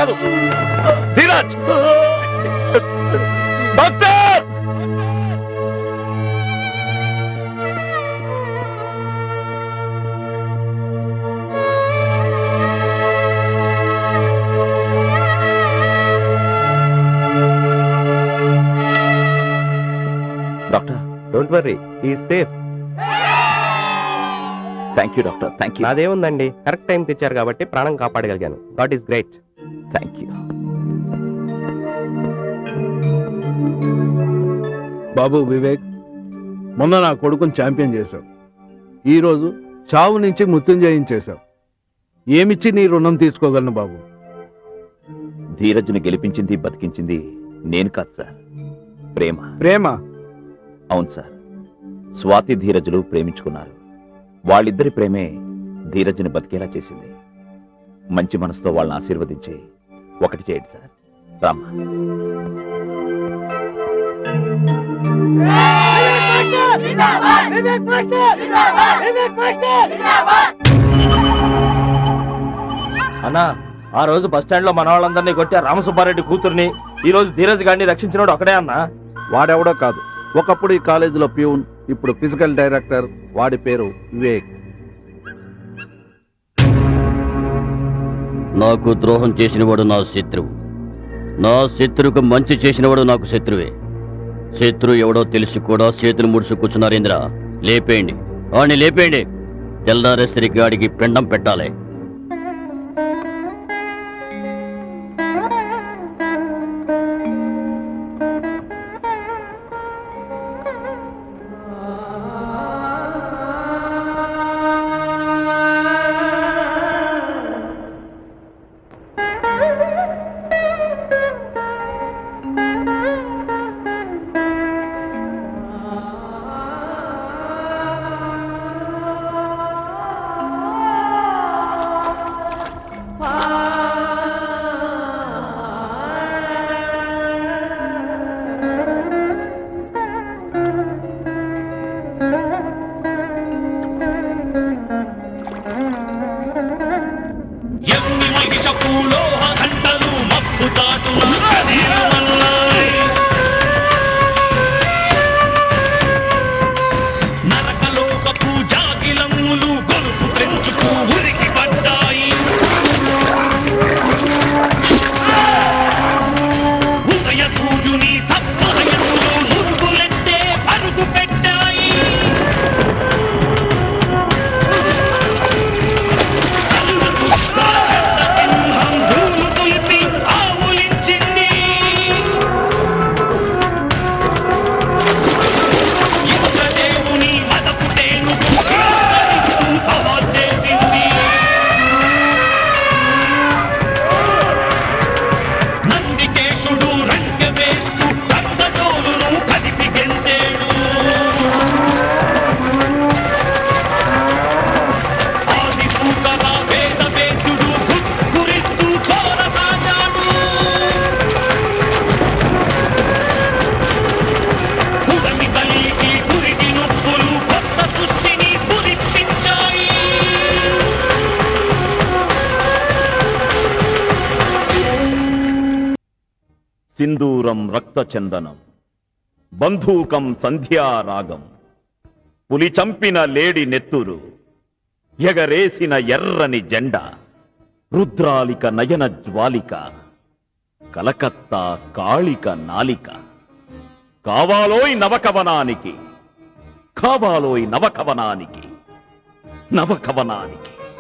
కాదు. Dheeraj, doctor! Doctor, don't worry, he is safe. Thank you doctor, thank you. నాదేముందండి, correct time తెచ్చారు కాబట్టి ప్రాణం కాపాడగలిగాను. God is great. Thank you. బాబు వివేక్, మొన్న నా కొడుకుని ఛాంపియన్ చేశావు. ఈరోజు చావు నుంచి మృత్యుంజయం చేశావు. ఏమిచ్చి నీ రుణం తీసుకోగలను బాబు? ధీరజ్ని గెలిపించింది, బతికించింది నేను కాదు సార్, ప్రేమ. ప్రేమ? అవును సార్. స్వాతి ధీరజులు ప్రేమించుకున్నారు. వాళ్ళిద్దరి ప్రేమే ధీరజ్ని బతికేలా చేసింది. మంచి మనసుతో వాళ్ళని ఆశీర్వదించి ఒకటి చేయండి సార్. రామ్మా. అన్నా, ఆ రోజు బస్ స్టాండ్ లో మన వాళ్ళందరినీ కొట్టి రామసుబ్బారెడ్డి కూతుర్ని, ఈ రోజు ధీరజ్ గారిని రక్షించినోడు ఒకడే అన్నా. వాడెవడో కాదు, ఒకప్పుడు ఈ కాలేజీలో ప్యూన్, ఇప్పుడు ఫిజికల్ డైరెక్టర్. వాడి పేరు వివేక్. నాకు ద్రోహం చేసినవాడు నా శత్రువు. నా శత్రువుకు మంచి చేసినవాడు నాకు శత్రువే. శత్రువు ఎవడో తెలిసి కూడా చేతులు ముడుచు కూర్చున్నారేంద్ర. లేపేయండి, వాడిని లేపేయండి. తెల్లారేసరికి గాడికి పిండం పెట్టాలి. సింధూరం రక్తచందనం, బంధూకం సంధ్యారాగం, పులి చంపిన లేడి నెత్తురు, ఎగరేసిన ఎర్రని జెండ, రుద్రాలిక నయన జ్వాలిక, కలకత్తా కాళిక నాలిక. కావాలోయ్ నవకవనానికి, కావాలోయ్ నవకవనానికి, నవకవనానికి.